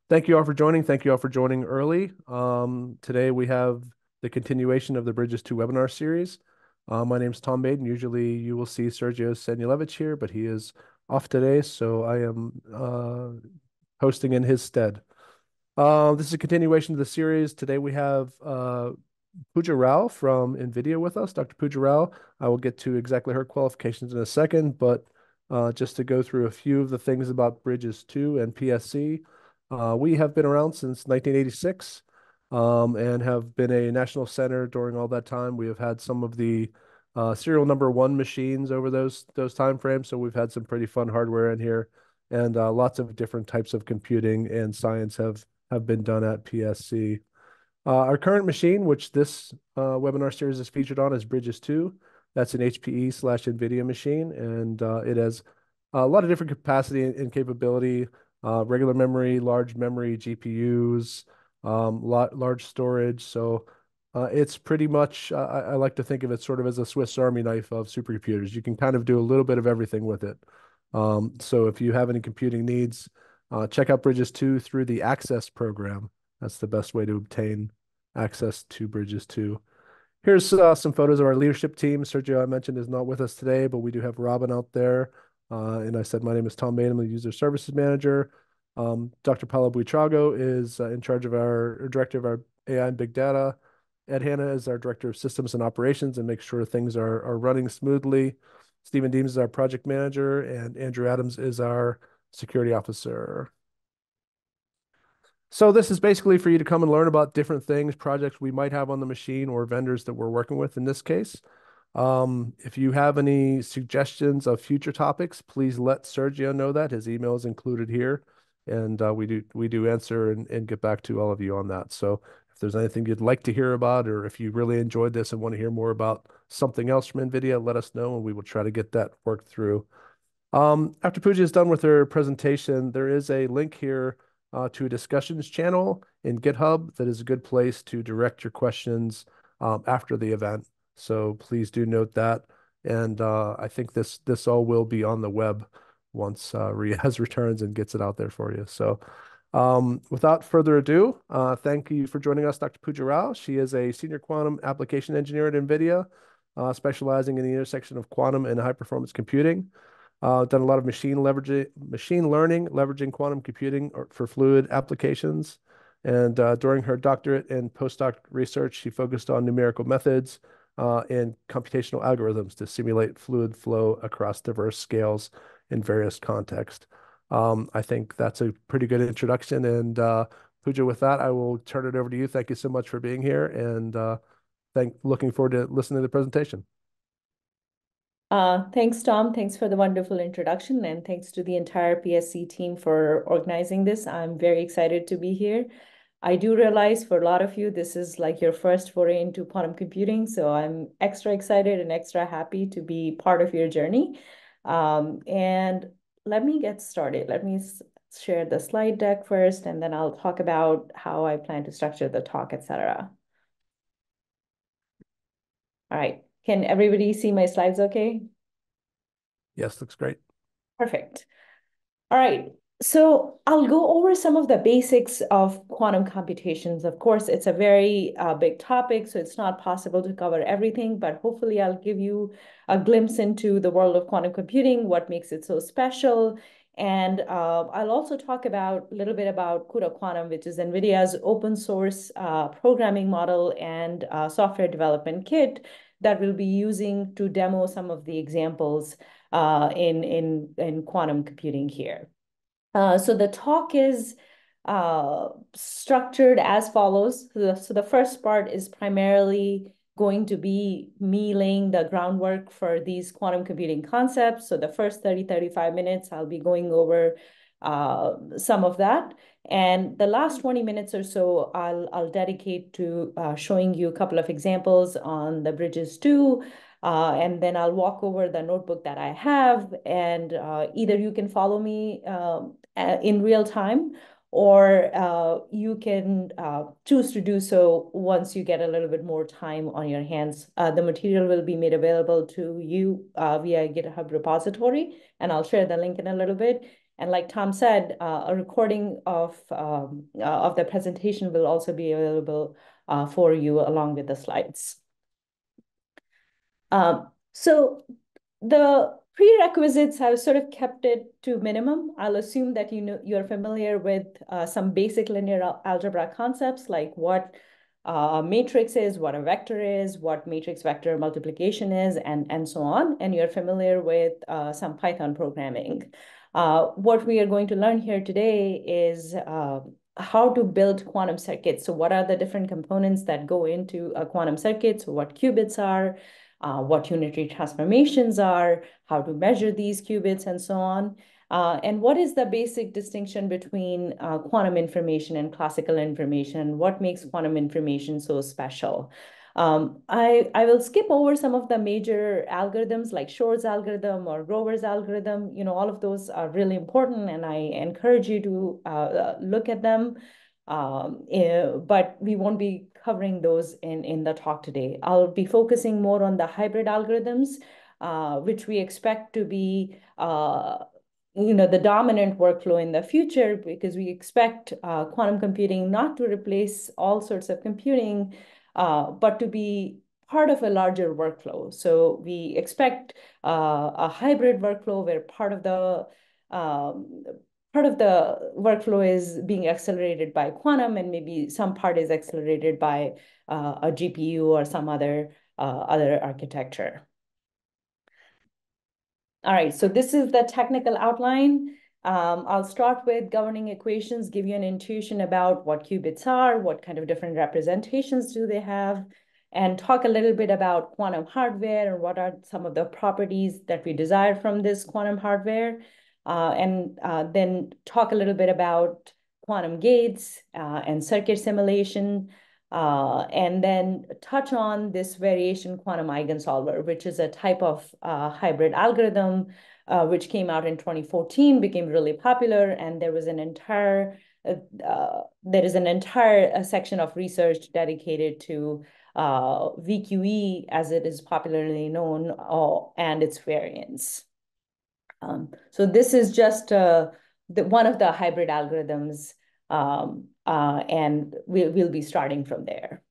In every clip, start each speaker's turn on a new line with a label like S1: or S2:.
S1: Thank you all for joining. Thank you all for joining early. Today we have the continuation of the Bridges-2 webinar series. My name is Tom Maiden. Usually you will see Sergio Sanulevich here, but he is off today, so I am hosting in his stead. This is a continuation of the series. Today we have Pooja Rao from NVIDIA with us, Dr. Pooja Rao. I will get to exactly her qualifications in a second, but just to go through a few of the things about Bridges-2 and PSC. We have been around since 1986 and have been a national center during all that time. We have had some of the serial number one machines over those time frames, so we've had some pretty fun hardware in here, and lots of different types of computing and science have been done at PSC. Our current machine, which this webinar series is featured on, is Bridges-2. That's an HPE/NVIDIA machine, and it has a lot of different capacity and capability, regular memory, large memory, GPUs, large storage. So it's pretty much, I like to think of it sort of as a Swiss Army knife of supercomputers. You can kind of do a little bit of everything with it. So if you have any computing needs, check out Bridges-2 through the Access program. That's the best way to obtain access to Bridges-2. Here's some photos of our leadership team. Sergio, I mentioned, is not with us today, but we do have Robin out there. And I said, my name is Tom Maiden. I'm the user services manager. Dr. Paolo Buitrago is in charge of our director of our AI and big data. Ed Hanna is our director of systems and operations and makes sure things are running smoothly. Stephen Deems is our project manager, and Andrew Adams is our security officer. So this is basically for you to come and learn about different things, projects we might have on the machine or vendors that we're working with in this case. If you have any suggestions of future topics, please let Sergio know that. His email is included here, and we do answer and get back to all of you on that. So if there's anything you'd like to hear about, or if you really enjoyed this and want to hear more about something else from NVIDIA, let us know, and we will try to get that worked through. After Pooja is done with her presentation, there is a link here to a discussions channel in GitHub that is a good place to direct your questions after the event. So please do note that. And I think this all will be on the web once Riaz returns and gets it out there for you. So without further ado, thank you for joining us, Dr. Pooja Rao. She is a senior quantum application engineer at NVIDIA, specializing in the intersection of quantum and high performance computing. Done a lot of machine learning, leveraging quantum computing for fluid applications. And during her doctorate and postdoc research, she focused on numerical methods and computational algorithms to simulate fluid flow across diverse scales in various contexts. I think that's a pretty good introduction. And Pooja, with that, I will turn it over to you. Thank you so much for being here, and looking forward to listening to the presentation.
S2: Thanks, Tom. Thanks for the wonderful introduction, and thanks to the entire PSC team for organizing this. I'm very excited to be here. I do realize for a lot of you, this is like your first foray into quantum computing, so I'm extra excited and extra happy to be part of your journey. And let me get started. Let me share the slide deck first, and then I'll talk about how I plan to structure the talk, etc. All right. Can everybody see my slides okay?
S1: Yes, looks great.
S2: Perfect. All right. So I'll go over some of the basics of quantum computations. Of course, it's a very big topic, so it's not possible to cover everything, but hopefully I'll give you a glimpse into the world of quantum computing, what makes it so special. And I'll also talk about a little bit about CUDA Quantum, which is NVIDIA's open source programming model and software development kit that we'll be using to demo some of the examples in quantum computing here. So the talk is structured as follows. So the first part is primarily going to be me laying the groundwork for these quantum computing concepts. So the first 35 minutes, I'll be going over some of that. And the last 20 minutes or so, I'll dedicate to showing you a couple of examples on the Bridges-2, and then I'll walk over the notebook that I have, and either you can follow me in real time, or you can choose to do so once you get a little bit more time on your hands. The material will be made available to you via GitHub repository, and I'll share the link in a little bit. And like Tom said, a recording of the presentation will also be available for you along with the slides. So the prerequisites, I've sort of kept it to minimum. I'll assume that you're familiar with some basic linear algebra concepts, like what a matrix is, what a vector is, what matrix vector multiplication is, and so on. And you're familiar with some Python programming. What we are going to learn here today is how to build quantum circuits. So what are the different components that go into a quantum circuit? So what qubits are, what unitary transformations are, how to measure these qubits, and so on. And what is the basic distinction between quantum information and classical information? What makes quantum information so special? I will skip over some of the major algorithms like Shor's algorithm or Grover's algorithm. All of those are really important, and I encourage you to look at them. But we won't be covering those in the talk today. I'll be focusing more on the hybrid algorithms, which we expect to be the dominant workflow in the future, because we expect quantum computing not to replace all sorts of computing, but to be part of a larger workflow. So we expect a hybrid workflow where part of the workflow is being accelerated by quantum, and maybe some part is accelerated by a GPU or some other architecture. All right, so this is the technical outline. I'll start with governing equations, give you an intuition about what qubits are, what kind of different representations do they have, and talk a little bit about quantum hardware and what are some of the properties that we desire from this quantum hardware, and then talk a little bit about quantum gates and circuit simulation, and then touch on this variation quantum eigensolver, which is a type of hybrid algorithm which came out in 2014, became really popular, and there is an entire section of research dedicated to VQE, as it is popularly known, and its variants. So this is just one of the hybrid algorithms, and we'll be starting from there.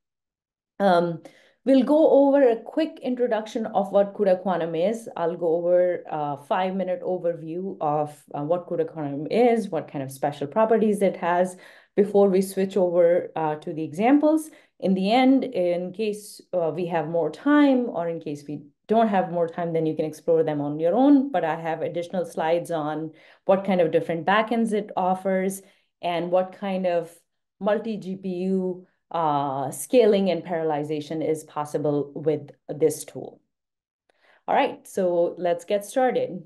S2: We'll go over a quick introduction of what CUDA quantum is. I'll go over a 5-minute overview of what CUDA quantum is, what kind of special properties it has, before we switch over to the examples. In the end, in case we have more time, or in case we don't have more time, then you can explore them on your own. But I have additional slides on what kind of different backends it offers and what kind of multi-GPU scaling and parallelization is possible with this tool. All right, so let's get started.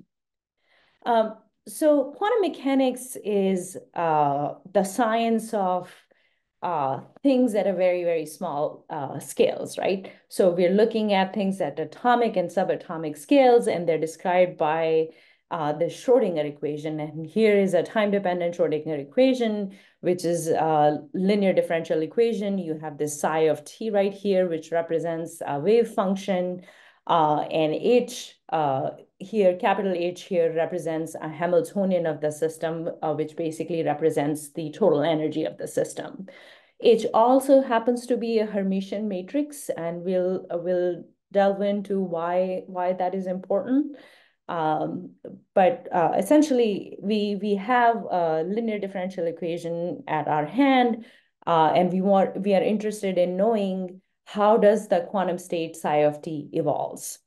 S2: So quantum mechanics is the science of things at a very, very small scales, right? So we're looking at things at atomic and subatomic scales, and they're described by the Schrodinger equation. And here is a time-dependent Schrodinger equation, which is a linear differential equation. You have this psi of t right here, which represents a wave function, and h here, capital H here, represents a Hamiltonian of the system, which basically represents the total energy of the system. H also happens to be a Hermitian matrix, and we'll delve into why that is important. But essentially, we have a linear differential equation at our hand, and we are interested in knowing how does the quantum state psi of t evolves.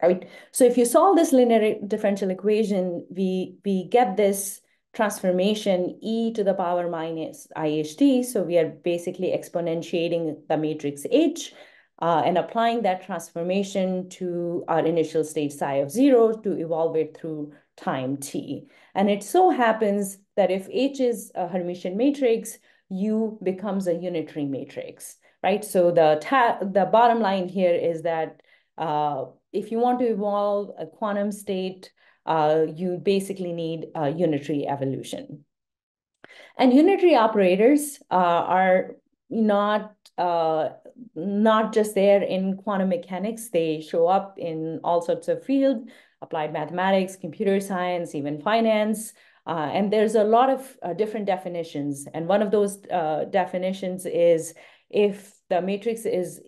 S2: Right. So if you solve this linear differential equation, we get this transformation e to the power minus iht. So we are basically exponentiating the matrix H and applying that transformation to our initial state psi of 0 to evolve it through time t. And it so happens that if H is a Hermitian matrix, U becomes a unitary matrix, right? So the bottom line here is that if you want to evolve a quantum state, you basically need a unitary evolution. And unitary operators are not just there in quantum mechanics. They show up in all sorts of fields: applied mathematics, computer science, even finance. And there's a lot of different definitions. And one of those definitions is if the matrix is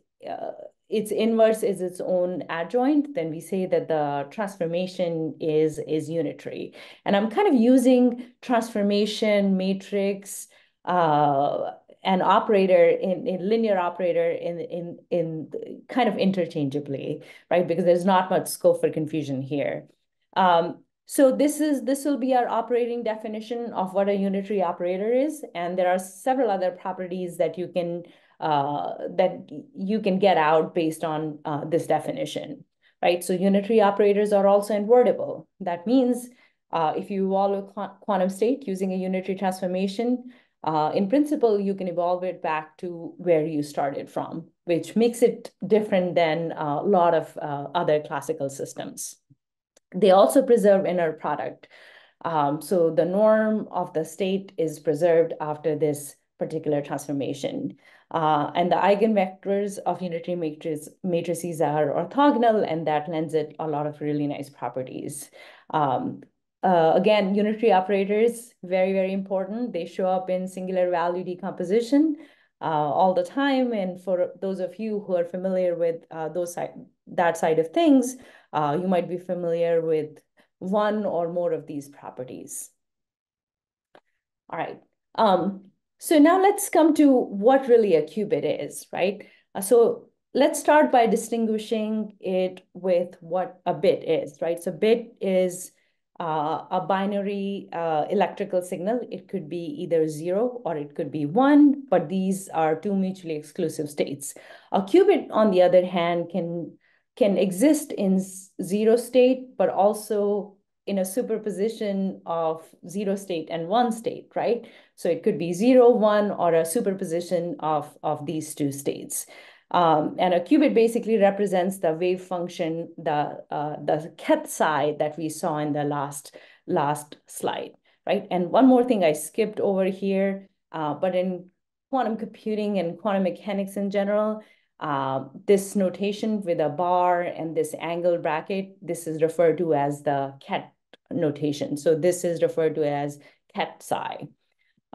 S2: its inverse is its own adjoint, then we say that the transformation is unitary. And I'm kind of using transformation, matrix, an operator in linear operator in kind of interchangeably, right? Because there's not much scope for confusion here. So this will be our operating definition of what a unitary operator is, and there are several other properties that you can get out based on this definition, right? So unitary operators are also invertible. That means if you evolve a quantum state using a unitary transformation, in principle, you can evolve it back to where you started from, which makes it different than a lot of other classical systems. They also preserve inner product. So the norm of the state is preserved after this particular transformation. And the eigenvectors of unitary matrices are orthogonal, and that lends it a lot of really nice properties. Again, unitary operators, very, very important. They show up in singular value decomposition all the time. And for those of you who are familiar with that side of things, you might be familiar with one or more of these properties. All right. So now let's come to what really a qubit is, right? So let's start by distinguishing it with what a bit is, right? So bit is a binary electrical signal. It could be either 0 or it could be 1, but these are two mutually exclusive states. A qubit, on the other hand, can exist in 0 state, but also in a superposition of 0 state and 1 state, right? So it could be 0, 1, or a superposition of these two states. And a qubit basically represents the wave function, the ket psi that we saw in the last slide, right? And one more thing I skipped over here, but in quantum computing and quantum mechanics in general, this notation with a bar and this angle bracket, this is referred to as the ket notation. So this is referred to as ket psi.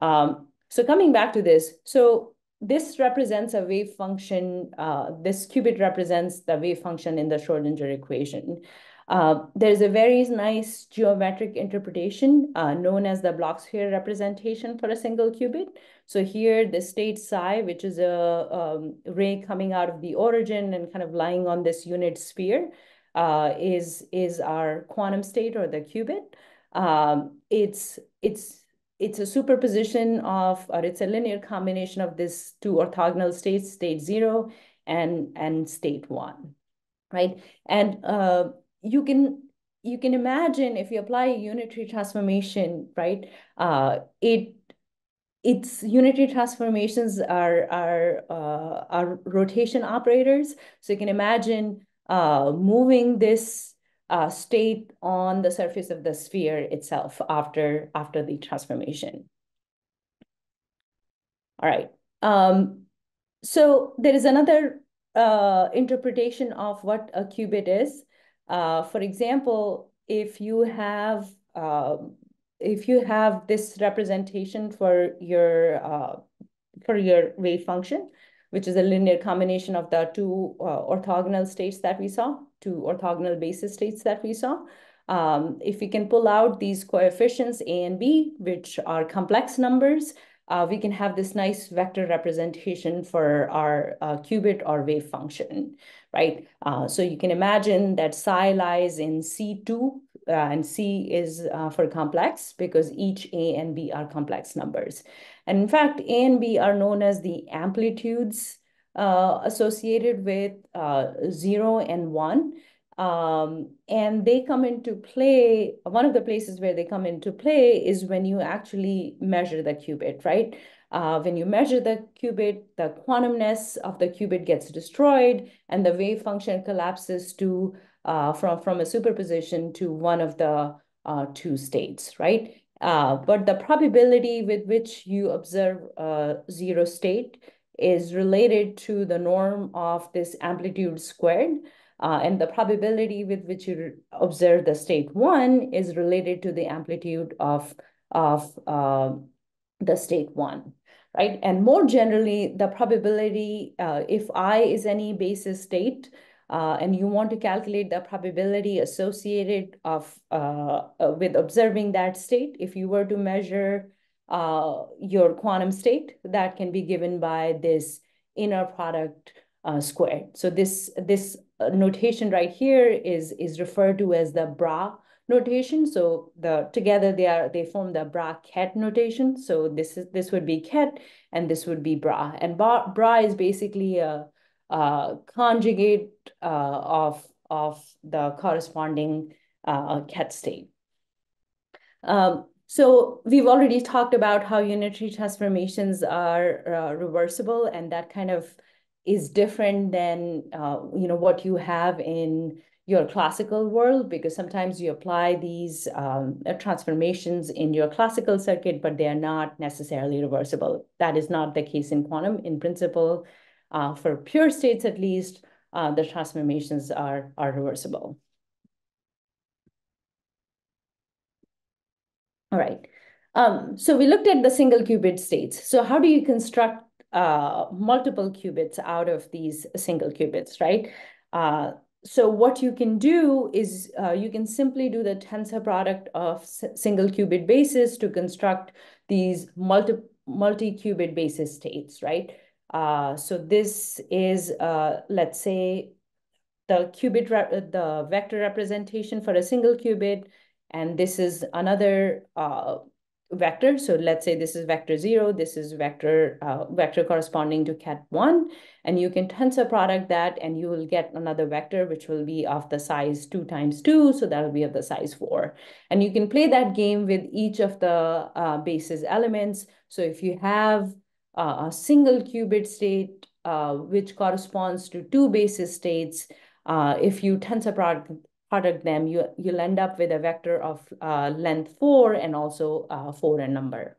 S2: So coming back to this, so this represents a wave function. This qubit represents the wave function in the Schrodinger equation. There's a very nice geometric interpretation known as the block sphere representation for a single qubit. So here the state psi, which is a ray coming out of the origin and kind of lying on this unit sphere, is our quantum state or the qubit. It's a superposition of, or it's a linear combination of these two orthogonal states, state 0 and state 1, right? And you can imagine if you apply a unitary transformation, right? Its unitary transformations are rotation operators. So you can imagine moving this state on the surface of the sphere itself after the transformation. All right. So there is another interpretation of what a qubit is. For example, if you have this representation for your wave function, which is a linear combination of the two orthogonal states that we saw, two orthogonal basis states that we saw. If we can pull out these coefficients A and B, which are complex numbers, we can have this nice vector representation for our qubit or wave function, right? So you can imagine that psi lies in C2, and C is for complex because each A and B are complex numbers. And in fact, A and B are known as the amplitudes associated with 0 and 1. And they come into play, one of the places where they come into play is when you actually measure the qubit, right? When you measure the qubit, the quantumness of the qubit gets destroyed and the wave function collapses to from a superposition to one of the two states, right? But the probability with which you observe a 0 state is related to the norm of this amplitude squared. And the probability with which you observe the state 1 is related to the amplitude of of the state one, right? And more generally, the probability, if I is any basis state, and you want to calculate the probability associated with observing that state, if you were to measure your quantum state, that can be given by this inner product squared. So this notation right here is referred to as the bra notation. So together they form the bra-ket notation. So this would be ket and this would be bra. And bra is basically a conjugate of the corresponding ket state. So we've already talked about how unitary transformations are reversible, and that kind of is different than what you have in your classical world, because sometimes you apply these transformations in your classical circuit, but they are not necessarily reversible. That is not the case in quantum. In principle, for pure states at least, the transformations are reversible. All right. So we looked at the single qubit states. So how do you construct multiple qubits out of these single qubits, right? So what you can do is you can simply do the tensor product of single qubit basis to construct these multi-qubit basis states, right? So this is, let's say, the vector representation for a single qubit, and this is another vector. So let's say this is vector 0, this is vector corresponding to ket 1, and you can tensor product that, and you will get another vector which will be of the size 2 times 2, so that'll be of the size 4. And you can play that game with each of the basis elements. So if you have a single qubit state which corresponds to 2 basis states, if you tensor product them, you'll end up with a vector of length 4 and also 4 in number.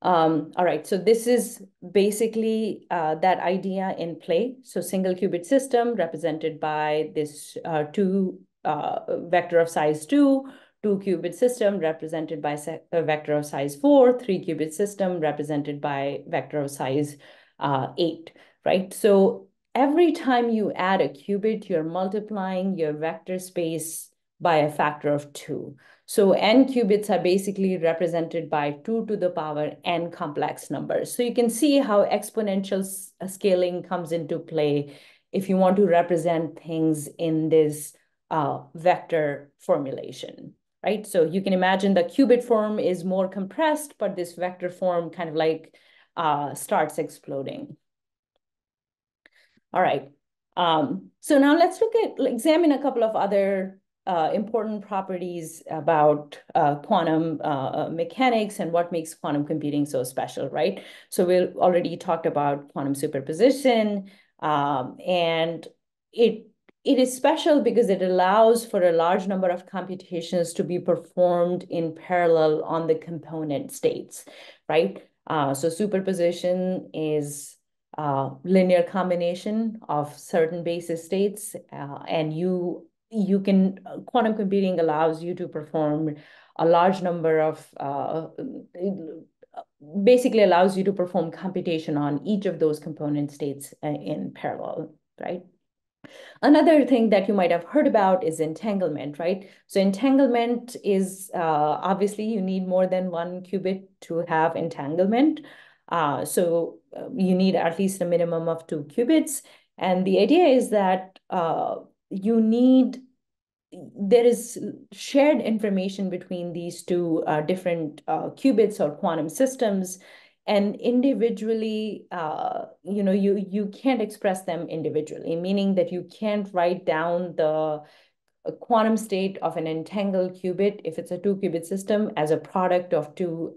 S2: All right, so this is basically that idea in play. So single qubit system represented by this vector of size 2, 2-qubit system represented by a vector of size 4, 3-qubit system represented by vector of size 8, right? So every time you add a qubit, you're multiplying your vector space by a factor of 2. So n qubits are basically represented by 2 to the power n complex numbers. So you can see how exponential scaling comes into play if you want to represent things in this vector formulation, right? So you can imagine the qubit form is more compressed, but this vector form kind of like starts exploding. All right. So now let's examine a couple of other important properties about quantum mechanics and what makes quantum computing so special, right? So we already talked about quantum superposition, and it is special because it allows for a large number of computations to be performed in parallel on the component states, right? So superposition is linear combination of certain basis states, and quantum computing allows you to perform a large number of basically allows you to perform computation on each of those component states in parallel, right? Another thing that you might have heard about is entanglement, right? So entanglement is obviously you need more than 1 qubit to have entanglement. So you need at least a minimum of 2 qubits. And the idea is that there is shared information between these two different qubits or quantum systems, and individually, you can't express them individually, meaning that you can't write down the quantum state of an entangled qubit, if it's a 2-qubit system, as a product of two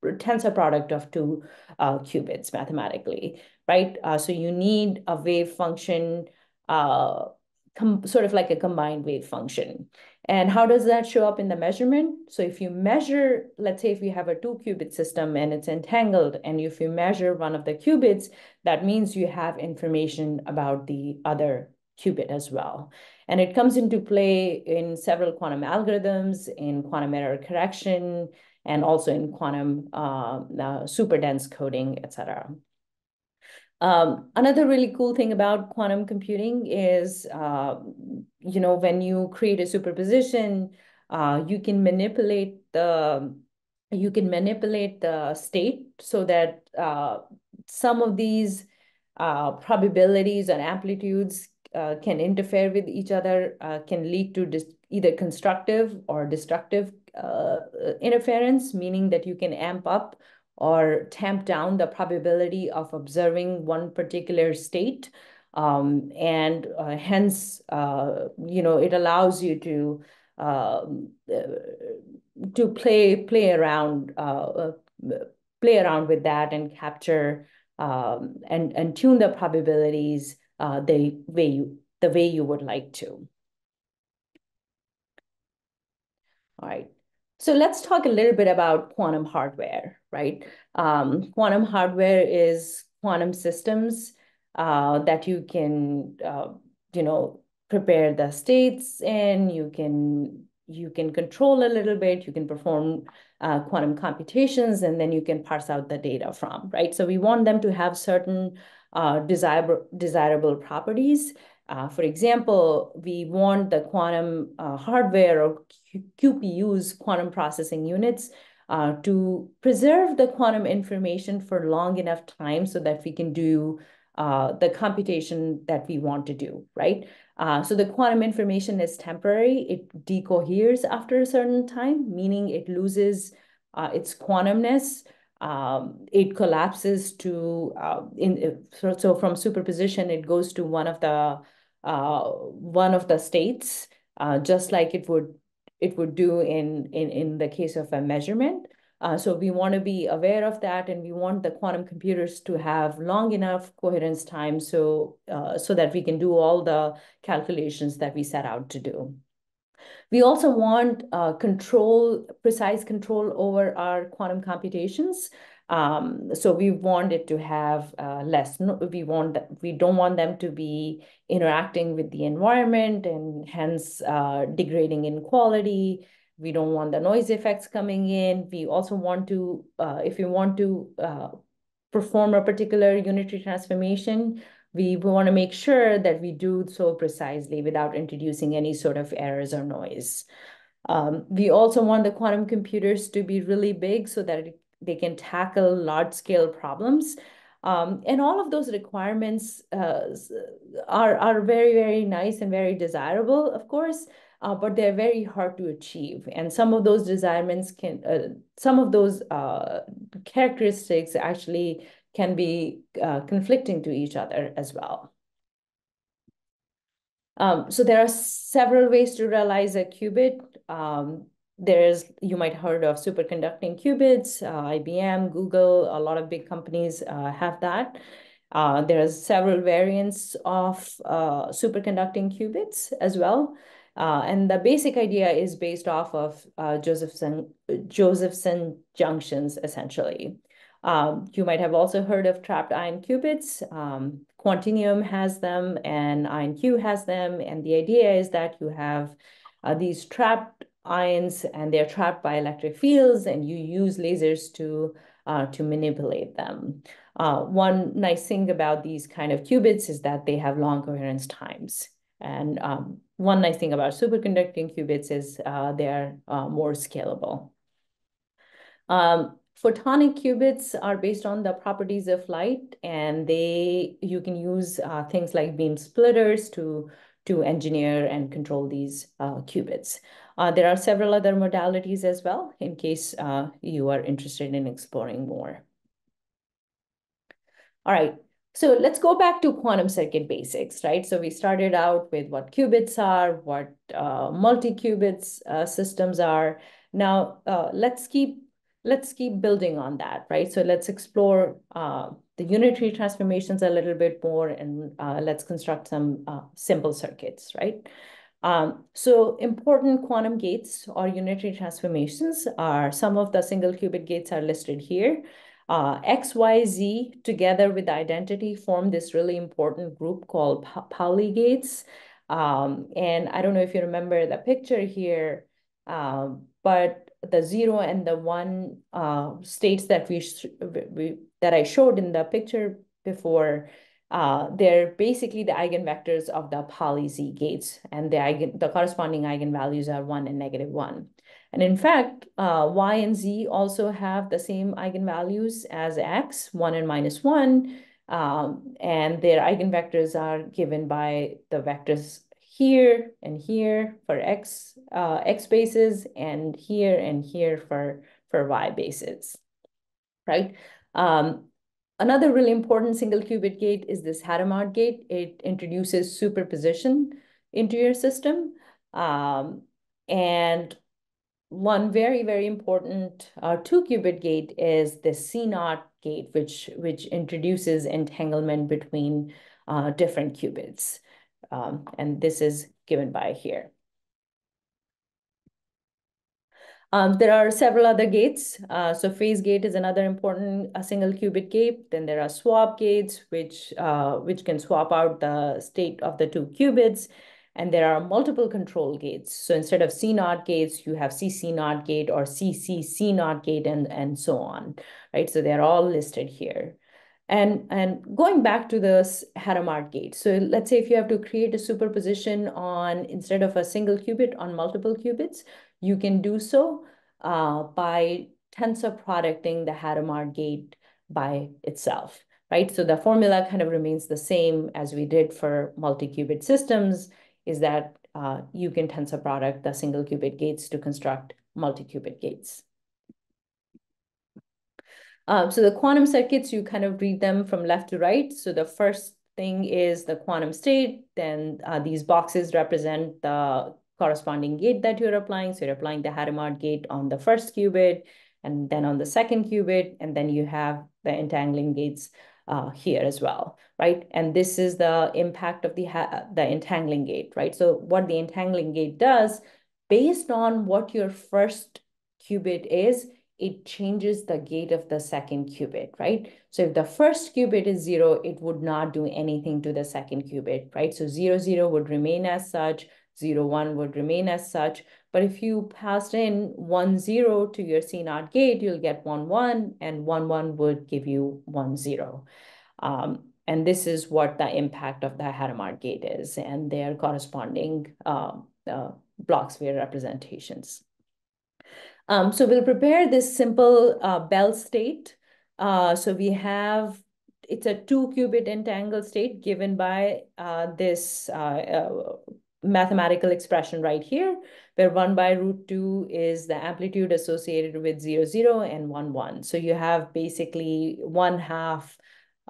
S2: tensor product of 2 qubits mathematically, right? So you need a wave function, sort of like a combined wave function. And how does that show up in the measurement? So if you measure, let's say if you have a 2-qubit system and it's entangled, and if you measure one of the qubits, that means you have information about the other qubit as well. And it comes into play in several quantum algorithms, in quantum error correction, and also in quantum super dense coding, et cetera. Another really cool thing about quantum computing is, when you create a superposition, you can manipulate the state so that some of these probabilities and amplitudes can interfere with each other, can lead to either constructive or destructive interference, meaning that you can amp up or tamp down the probability of observing one particular state. And hence, it allows you to play around with that and capture and tune the probabilities the way you would like to. All right. So let's talk a little bit about quantum hardware, right? Quantum hardware is quantum systems that you can, prepare the states in. You can control a little bit. You can perform quantum computations, and then you can parse out the data from, right? So we want them to have certain desirable properties. For example, we want the quantum hardware or QPUs, quantum processing units, to preserve the quantum information for long enough time so that we can do the computation that we want to do, right? So the quantum information is temporary. It decoheres after a certain time, meaning it loses its quantumness. It collapses to so from superposition, it goes to one of the states, just like it would do in the case of a measurement. So we want to be aware of that, and we want the quantum computers to have long enough coherence time so that we can do all the calculations that we set out to do. We also want precise control over our quantum computations. So we want it to have we don't want them to be interacting with the environment and hence degrading in quality. We don't want the noise effects coming in. We also want to, if we want to perform a particular unitary transformation, we want to make sure that we do so precisely without introducing any sort of errors or noise. We also want the quantum computers to be really big so that they can tackle large-scale problems. And all of those requirements are very, very nice and very desirable, of course, but they're very hard to achieve. And some of those characteristics actually can be conflicting to each other as well. So there are several ways to realize a qubit. You might have heard of superconducting qubits, IBM, Google, a lot of big companies have that. There are several variants of superconducting qubits as well. And the basic idea is based off of Josephson junctions, essentially. You might have also heard of trapped ion qubits. Quantinuum has them and IonQ has them. And the idea is that you have these trapped ions and they're trapped by electric fields, and you use lasers to manipulate them. One nice thing about these kind of qubits is that they have long coherence times. And one nice thing about superconducting qubits is they're more scalable. Photonic qubits are based on the properties of light, and you can use things like beam splitters to engineer and control these qubits. There are several other modalities as well, in case you are interested in exploring more. All right, so let's go back to quantum circuit basics, right? So we started out with what qubits are, what multi-qubits systems are. Now let's keep building on that, right? So let's explore the unitary transformations a little bit more, and let's construct some simple circuits, right? So important quantum gates or unitary transformations are some of the single qubit gates are listed here. XYZ together with identity form this really important group called polygates. And I don't know if you remember the picture here, but the 0 and the 1 states that that I showed in the picture before, they're basically the eigenvectors of the poly Z gates, and the corresponding eigenvalues are 1 and -1. And in fact, Y and Z also have the same eigenvalues as X, 1 and -1. And their eigenvectors are given by the vectors here and here for X bases, and here for Y bases, right? Another really important single qubit gate is this Hadamard gate. It introduces superposition into your system. And one very, very important 2-qubit gate is the C0 gate, which introduces entanglement between different qubits. And this is given by here. There are several other gates. So phase gate is another important single qubit gate. Then there are swap gates, which can swap out the state of the 2 qubits. And there are multiple control gates. So instead of C0 gates, you have CC0 gate or CCC0 gate, and so on, right? So they're all listed here. And going back to the Hadamard gate. So let's say if you have to create a superposition on, instead of a single qubit, on multiple qubits, you can do so by tensor producting the Hadamard gate by itself, right? So the formula kind of remains the same as we did for multi-qubit systems, is that you can tensor product the single qubit gates to construct multi-qubit gates. So the quantum circuits, you kind of read them from left to right. So the first thing is the quantum state. Then these boxes represent the corresponding gate that you're applying. So you're applying the Hadamard gate on the first qubit, and then on the second qubit, and then you have the entangling gates here as well, right? And this is the impact of the entangling gate, right? So what the entangling gate does, based on what your first qubit is, it changes the gate of the second qubit, right? So if the first qubit is 0, it would not do anything to the second qubit, right? So 0, 0 would remain as such, 0, 1 would remain as such. But if you passed in 1, 0 to your C0 gate, you'll get 1, 1, and 1, 1 would give you 1, 0. And this is what the impact of the Hadamard gate is, and their corresponding block sphere representations. So we'll prepare this simple Bell state. So we have, it's a 2-qubit entangled state given by this mathematical expression right here, where 1 by √2 is the amplitude associated with 0, 0 and 1, 1. So you have basically 1/2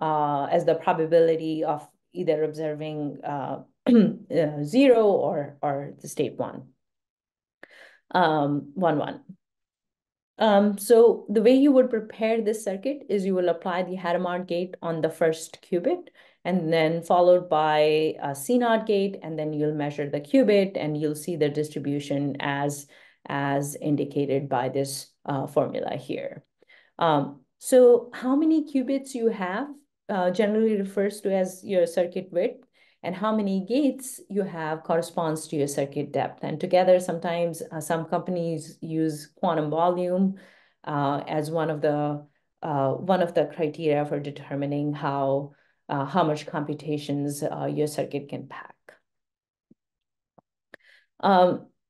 S2: as the probability of either observing 0 or the state 1. 1, 1. So the way you would prepare this circuit is you will apply the Hadamard gate on the first qubit, and then followed by a C0 gate, and then you'll measure the qubit, and you'll see the distribution as indicated by this formula here. So how many qubits you have generally refers to as your circuit width, and how many gates you have corresponds to your circuit depth. And together, sometimes some companies use quantum volume as one of the criteria for determining how much computations your circuit can pack.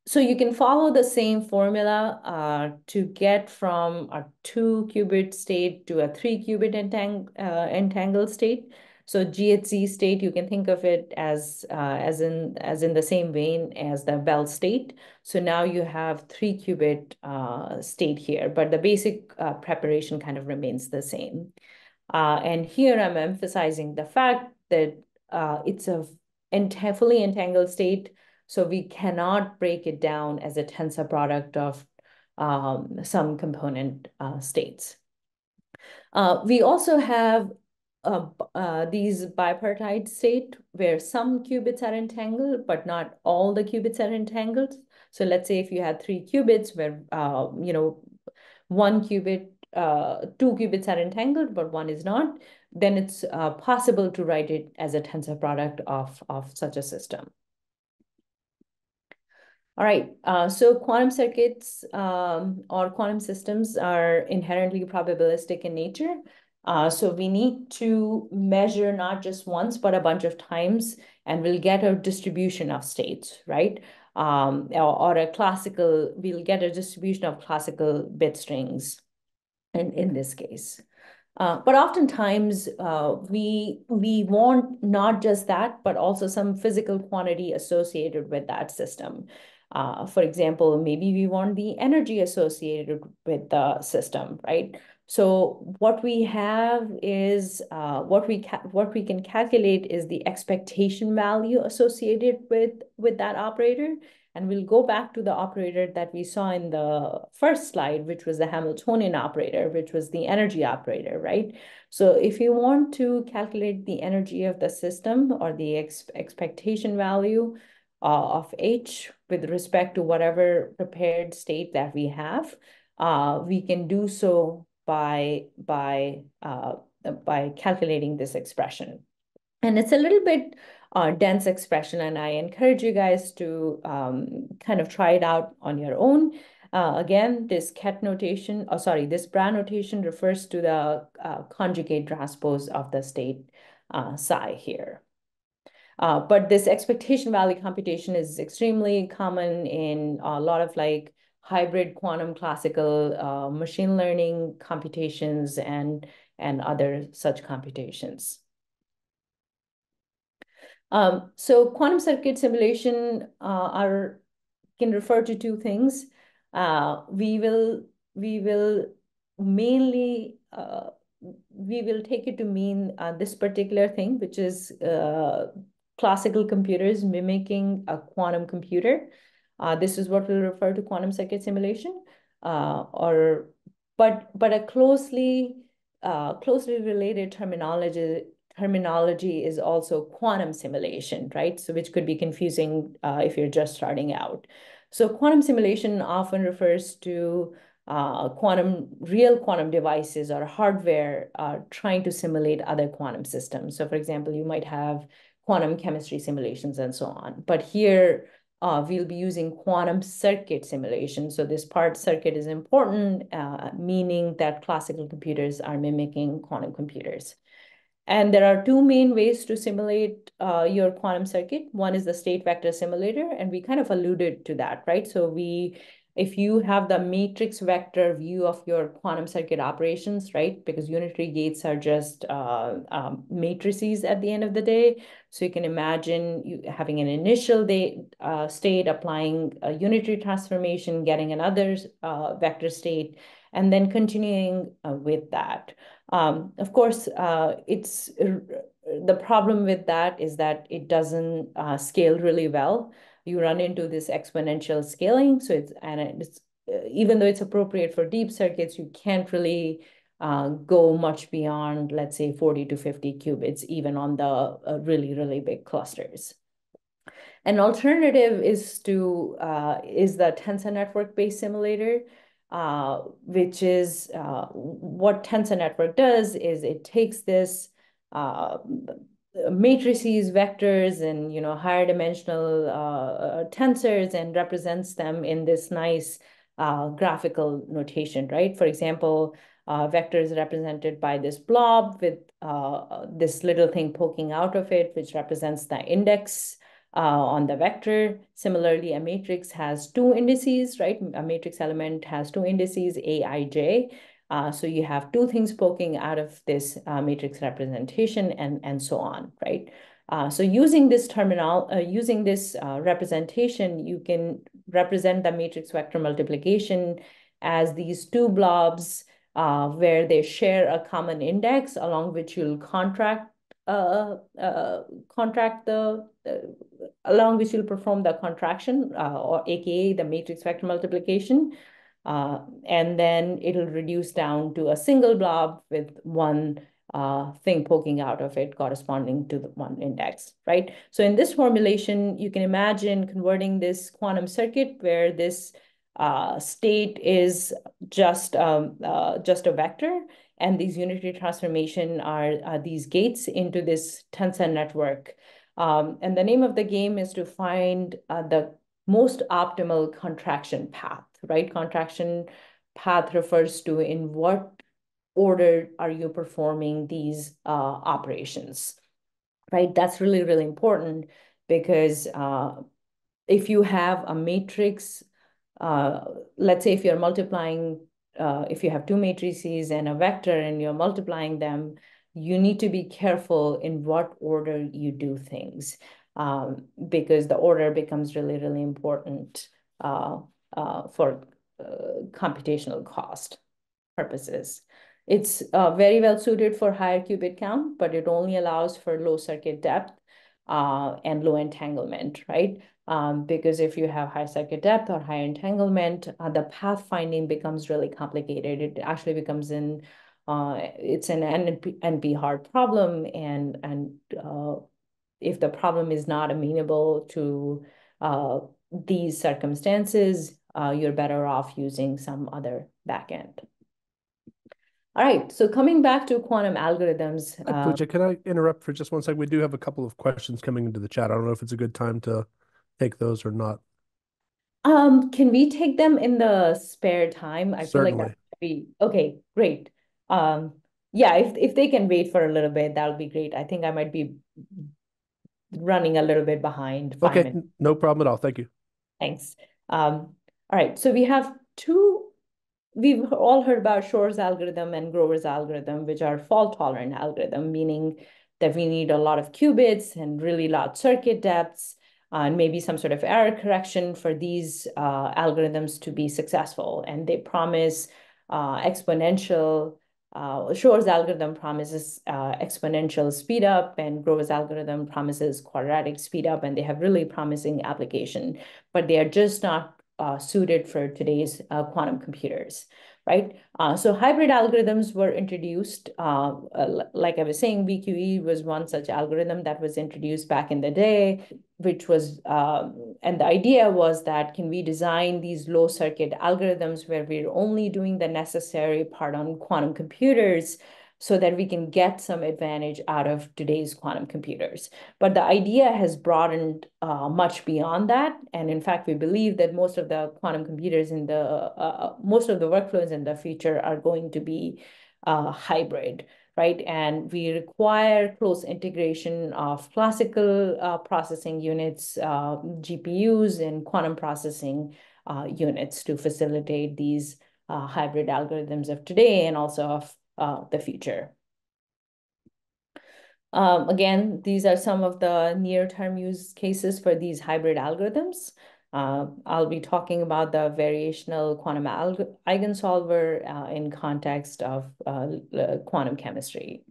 S2: So you can follow the same formula to get from a 2-qubit state to a 3-qubit entangled state. So GHZ state, you can think of it as in the same vein as the Bell state. So now you have 3-qubit state here, but the basic preparation kind of remains the same. And here I'm emphasizing the fact that it's a fully entangled state, so we cannot break it down as a tensor product of some component states. We also have these bipartite state where some qubits are entangled, but not all the qubits are entangled. So let's say if you had 3 qubits where, 1 qubit two qubits are entangled, but one is not, then it's possible to write it as a tensor product of such a system. All right, so quantum circuits or quantum systems are inherently probabilistic in nature. So we need to measure not just once, but a bunch of times, and we'll get a distribution of states, right? Or we'll get a distribution of classical bit strings in this case. But oftentimes we want not just that, but also some physical quantity associated with that system. For example, maybe we want the energy associated with the system, right? So what we have is what we can calculate is the expectation value associated with that operator. And we'll go back to the operator that we saw in the first slide, which was the Hamiltonian operator, which was the energy operator, right? So if you want to calculate the energy of the system or the expectation value of H with respect to whatever prepared state that we have, we can do so by calculating this expression. And it's a little bit dense expression, and I encourage you guys to kind of try it out on your own. Again, this ket notation, this bra notation refers to the conjugate transpose of the state psi here. But this expectation value computation is extremely common in a lot of like hybrid quantum classical machine learning computations and other such computations. So quantum circuit simulation can refer to two things. We will mainly take it to mean this particular thing, which is classical computers mimicking a quantum computer. This is what we'll refer to quantum circuit simulation, but a closely related terminology is also quantum simulation, right? So which could be confusing if you're just starting out. So quantum simulation often refers to real quantum devices or hardware trying to simulate other quantum systems. So for example, you might have quantum chemistry simulations and so on. But here, we'll be using quantum circuit simulation. So this part circuit is important, meaning that classical computers are mimicking quantum computers. And there are two main ways to simulate your quantum circuit. One is the state vector simulator, and we kind of alluded to that, right? So if you have the matrix vector view of your quantum circuit operations, right? Because unitary gates are just matrices at the end of the day. So you can imagine you having an initial state, applying a unitary transformation, getting another vector state, and then continuing with that. Of course, the problem with that is that it doesn't scale really well. You run into this exponential scaling. So even though it's appropriate for deep circuits, you can't really go much beyond, let's say, 40 to 50 qubits, even on the really, really big clusters. An alternative is the tensor network-based simulator, which is what tensor network does is it takes this matrices, vectors, and higher dimensional tensors and represents them in this nice graphical notation, right? For example, vector is represented by this blob with this little thing poking out of it, which represents the index on the vector. Similarly, a matrix has two indices, right? A matrix element has two indices, A, I, J. So you have two things poking out of this matrix representation and so on, right? So using this representation, you can represent the matrix vector multiplication as these two blobs where they share a common index along which you'll along which you'll perform the contraction, or AKA the matrix vector multiplication. And then it'll reduce down to a single blob with one thing poking out of it corresponding to the one index, right? So in this formulation, you can imagine converting this quantum circuit where this state is just a vector, and these unitary transformation are these gates into this tensor network. And the name of the game is to find the most optimal contraction path, right? Contraction path refers to in what order are you performing these operations, right? That's really, really important because if you have a matrix, uh, let's say if you're multiplying, if you have two matrices and a vector and you're multiplying them, you need to be careful in what order you do things, because the order becomes really, really important for computational cost purposes. It's very well suited for higher qubit count, but it only allows for low circuit depth and low entanglement, right? Because if you have high circuit depth or high entanglement, the path finding becomes really complicated. It actually becomes it's an NP hard problem, and if the problem is not amenable to these circumstances, you're better off using some other backend. All right, so coming back to quantum algorithms.
S1: Hi, Pooja. Can I interrupt for just one second? We do have a couple of questions coming into the chat. I don't know if it's a good time to take those or not.
S2: Can we take them in the spare time? I feel like that
S1: Certainly.
S2: would be okay, great. Um, yeah, if they can wait for a little bit, that'll be great. I think I might be running a little bit behind, 5 minutes.
S1: Okay, no problem at all. Thank you.
S2: Thanks. All right, so we've all heard about Shor's algorithm and Grover's algorithm, which are fault-tolerant algorithm, meaning that we need a lot of qubits and really large circuit depths, and maybe some sort of error correction for these algorithms to be successful. And they promise exponential. Shor's algorithm promises exponential speed up, and Grover's algorithm promises quadratic speed up, and they have really promising application, but they are just not suited for today's quantum computers, right? So hybrid algorithms were introduced. Like I was saying, VQE was one such algorithm that was introduced back in the day, which was, and the idea was that can we design these low circuit algorithms where we're only doing the necessary part on quantum computers so that we can get some advantage out of today's quantum computers. But the idea has broadened much beyond that. And in fact, we believe that most of the quantum computers most of the workflows in the future are going to be hybrid, right? And we require close integration of classical processing units, GPUs, and quantum processing units to facilitate these hybrid algorithms of today and also of the future. Again, these are some of the near-term use cases for these hybrid algorithms. I'll be talking about the variational quantum eigensolver in context of quantum chemistry,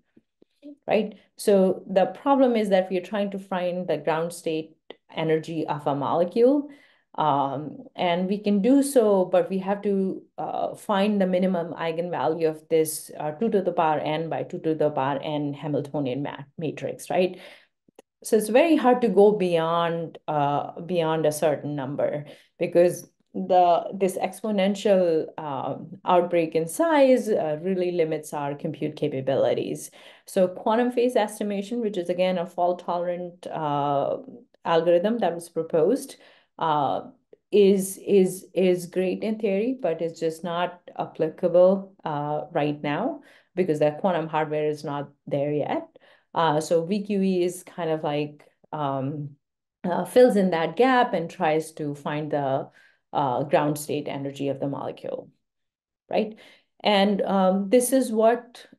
S2: right? So the problem is that we're trying to find the ground state energy of a molecule. And we can do so, but we have to find the minimum eigenvalue of this 2 to the power n by 2 to the power n Hamiltonian matrix, right? So it's very hard to go beyond a certain number because this exponential outbreak in size really limits our compute capabilities. So quantum phase estimation, which is again a fault tolerant algorithm that was proposed, is great in theory, but it's just not applicable right now because the quantum hardware is not there yet. So VQE is kind of like fills in that gap and tries to find the ground state energy of the molecule, right? And this is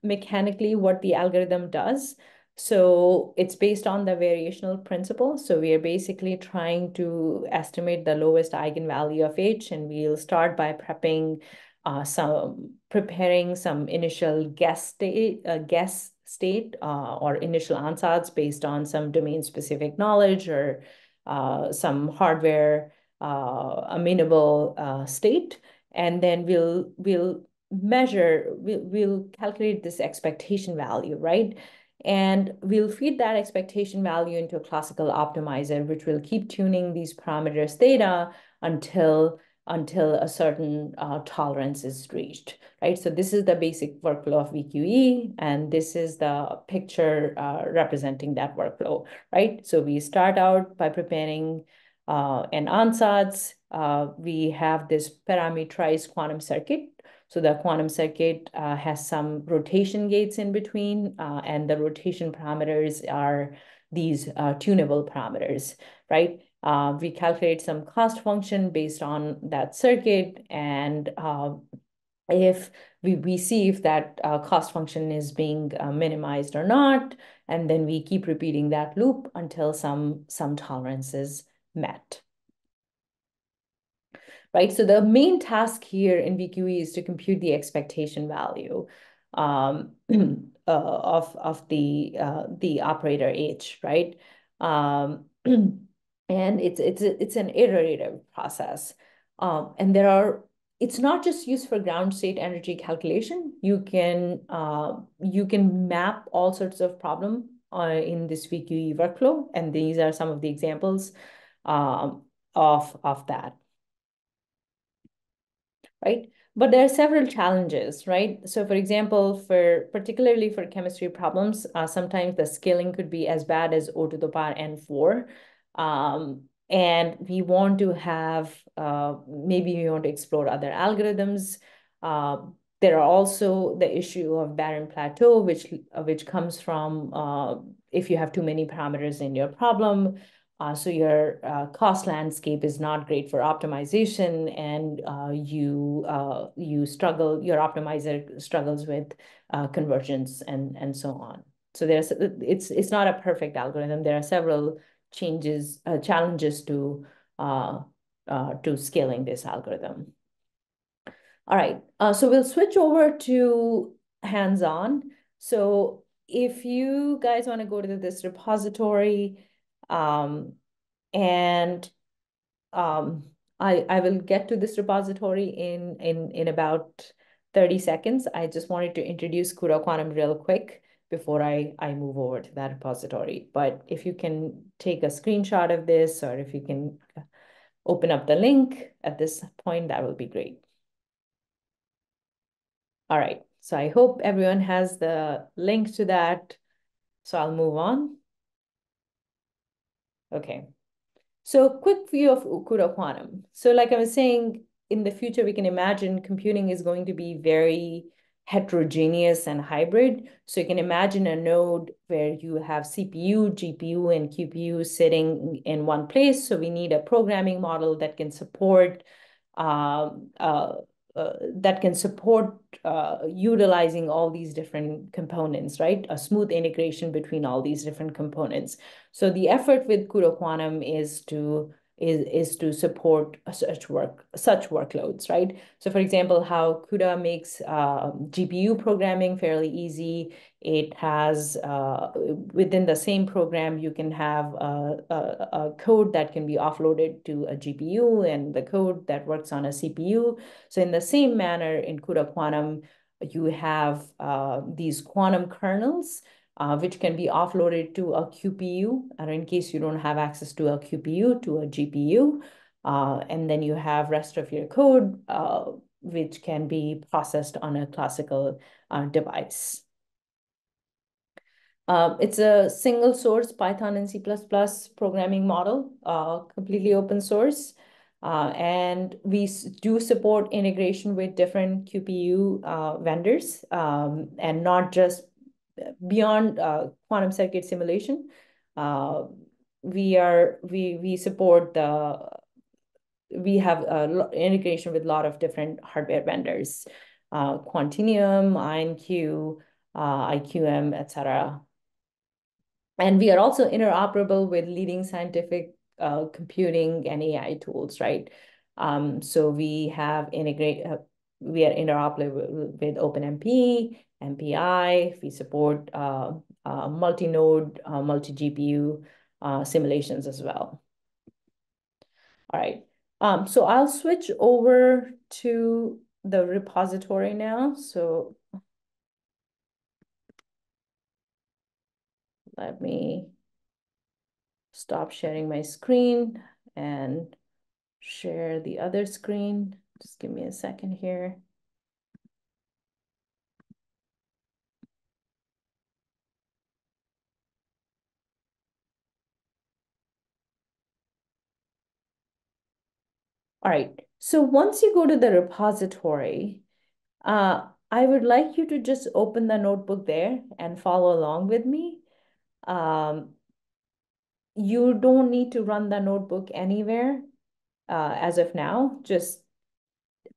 S2: mechanically what the algorithm does. So it's based on the variational principle. So we are basically trying to estimate the lowest eigenvalue of H, and we'll start by preparing some initial guess state or initial ansatz based on some domain-specific knowledge or some hardware amenable state. And then we'll calculate this expectation value, right? And we'll feed that expectation value into a classical optimizer, which will keep tuning these parameters theta until until a certain tolerance is reached, right? So this is the basic workflow of VQE, and this is the picture representing that workflow, right? So we start out by preparing an ansatz. We have this parameterized quantum circuit. So the quantum circuit has some rotation gates in between, and the rotation parameters are these tunable parameters, right? We calculate some cost function based on that circuit, and if we see if that cost function is being minimized or not, and then we keep repeating that loop until some tolerance is met. Right, so the main task here in VQE is to compute the expectation value of the operator H, right? And it's an iterative process, and it's not just used for ground state energy calculation. You can map all sorts of problem in this VQE workflow, and these are some of the examples of that, right? But there are several challenges, right? So for example, particularly for chemistry problems, sometimes the scaling could be as bad as O to the power n4. And we want to have, maybe we want to explore other algorithms. There are also the issue of barren plateau, which comes from if you have too many parameters in your problem. So your cost landscape is not great for optimization, and your optimizer struggles with convergence and so on. So it's not a perfect algorithm. There are several challenges to scaling this algorithm. All right, so we'll switch over to hands-on. So if you guys want to go to this repository, and I will get to this repository in about 30 seconds. I just wanted to introduce CUDA Quantum real quick before I move over to that repository. But if you can take a screenshot of this, or if you can open up the link at this point, that would be great. All right, so I hope everyone has the link to that. So I'll move on. Okay. So quick view of CUDA Quantum. So like I was saying, in the future, we can imagine computing is going to be very heterogeneous and hybrid. So you can imagine a node where you have CPU, GPU, and QPU sitting in one place. So we need a programming model that can support um, uh, utilizing all these different components, right? A smooth integration between all these different components. So the effort with CUDA Quantum is to support such workloads, right? So for example, how CUDA makes GPU programming fairly easy. It has within the same program, you can have a code that can be offloaded to a GPU and the code that works on a CPU. So in the same manner, in CUDA Quantum, you have these quantum kernels, which can be offloaded to a QPU, or in case you don't have access to a QPU, to a GPU. And then you have rest of your code, which can be processed on a classical device. It's a single source Python and C++ programming model, completely open source. And we do support integration with different QPU vendors, and not just beyond quantum circuit simulation. We support we have integration with a lot of different hardware vendors, Quantinuum, IonQ, IQM, etc. And we are also interoperable with leading scientific computing and AI tools, right? So we are interoperable with OpenMP, MPI. We support multi-node, multi-GPU simulations as well. All right. So I'll switch over to the repository now. So let me stop sharing my screen and share the other screen. Just give me a second here. All right, so once you go to the repository, I would like you to just open the notebook there and follow along with me. You don't need to run the notebook anywhere as of now.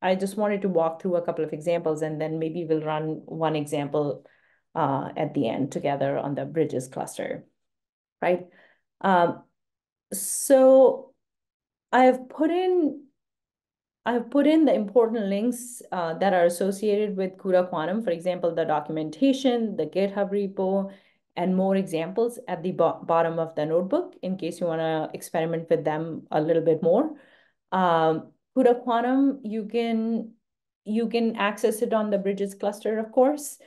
S2: I just wanted to walk through a couple of examples, and then maybe we'll run one example at the end together on the Bridges cluster, right? So I have put in the important links that are associated with CUDA Quantum, for example, the documentation, the GitHub repo, and more examples at the bottom of the notebook in case you want to experiment with them a little bit more. CUDA Quantum, you can access it on the Bridges cluster, of course.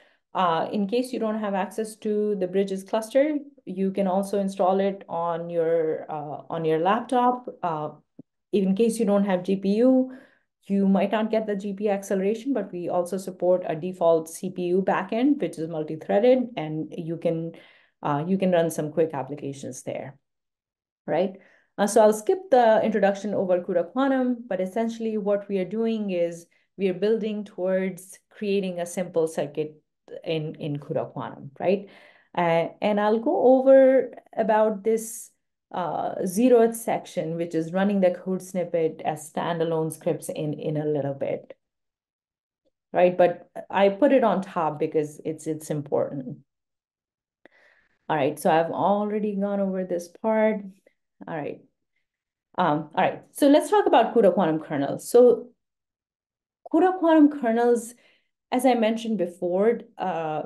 S2: In case you don't have access to the Bridges cluster, you can also install it on your laptop. In case you don't have GPU, you might not get the GPU acceleration, but we also support a default CPU backend, which is multi-threaded, and you can run some quick applications there, right? So I'll skip the introduction over CUDA Quantum, but essentially what we are doing is we are building towards creating a simple circuit in CUDA Quantum, right? And I'll go over about this 0th section, which is running the code snippet as standalone scripts in a little bit, right? But I put it on top because it's important. All right, so I've already gone over this part. All right. All right, so let's talk about CUDA quantum kernels. So CUDA quantum kernels, as I mentioned before, the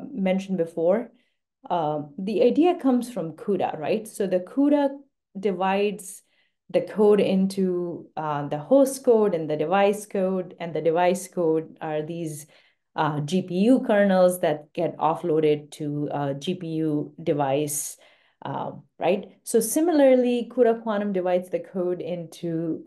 S2: idea comes from CUDA, right? So the CUDA divides the code into the host code and the device code, and the device code are these GPU kernels that get offloaded to a GPU device, right? So similarly, CUDA Quantum divides the code into,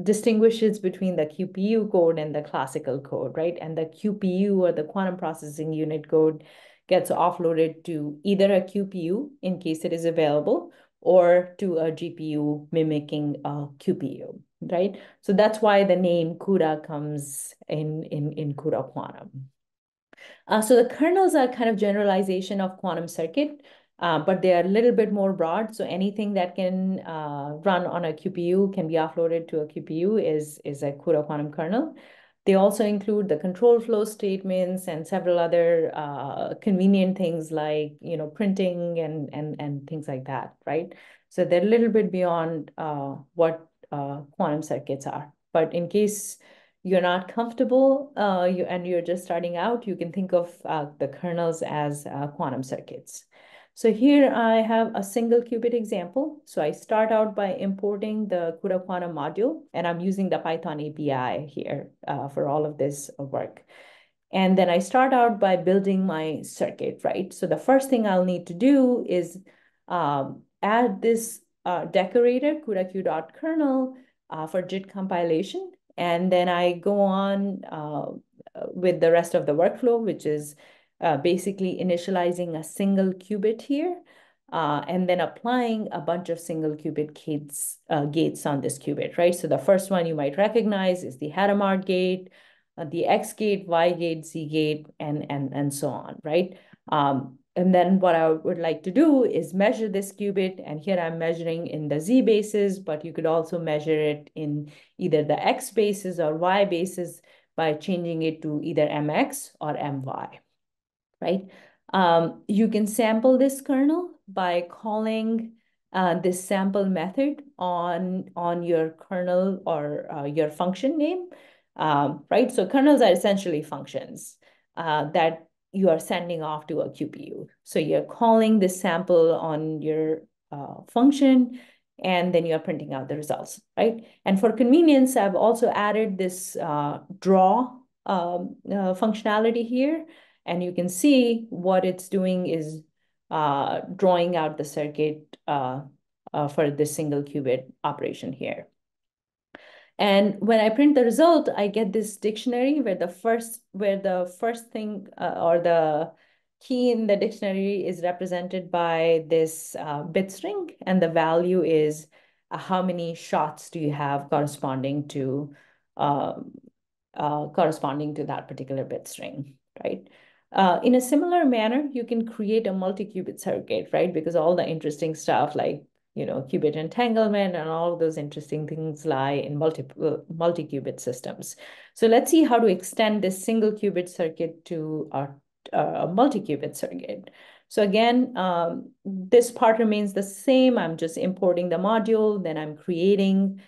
S2: distinguishes between the QPU code and the classical code, right? And the QPU, or the quantum processing unit code, gets offloaded to either a QPU in case it is available, or to a GPU mimicking a QPU, right? So that's why the name CUDA comes in CUDA Quantum. So the kernels are kind of generalization of quantum circuit, but they are a little bit more broad. So anything that can run on a QPU can be offloaded to a QPU is a CUDA quantum kernel. They also include the control flow statements and several other convenient things like, printing and things like that, right? So they're a little bit beyond what quantum circuits are. But in case you're not comfortable and you're just starting out, you can think of the kernels as quantum circuits. So here I have a single qubit example. So I start out by importing the CUDA quantum module, and I'm using the Python API here for all of this work. And then I start out by building my circuit, right? So the first thing I'll need to do is add this decorator, CUDA-Q.kernel, for JIT compilation. And then I go on with the rest of the workflow, which is basically initializing a single qubit here, and then applying a bunch of single qubit gates on this qubit, right? So the first one you might recognize is the Hadamard gate, the X gate, Y gate, Z gate, and so on, right? And then what I would like to do is measure this qubit, and here I'm measuring in the Z basis, but you could also measure it in either the X basis or Y basis by changing it to either MX or MY, right? You can sample this kernel by calling this sample method on your kernel or your function name, right? So kernels are essentially functions that you are sending off to a QPU. So you're calling this sample on your function, and then you're printing out the results, right? And for convenience, I've also added this draw functionality here. And you can see what it's doing is drawing out the circuit for this single qubit operation here. And when I print the result, I get this dictionary where the first thing or the key in the dictionary is represented by this bit string, and the value is how many shots do you have um, corresponding to that particular bit string, right? In a similar manner, you can create a multi-qubit circuit, right? Because all the interesting stuff like qubit entanglement and all of those interesting things lie in multi-qubit systems. So let's see how to extend this single qubit circuit to a multi-qubit circuit. So again, this part remains the same. I'm just importing the module, then I'm creating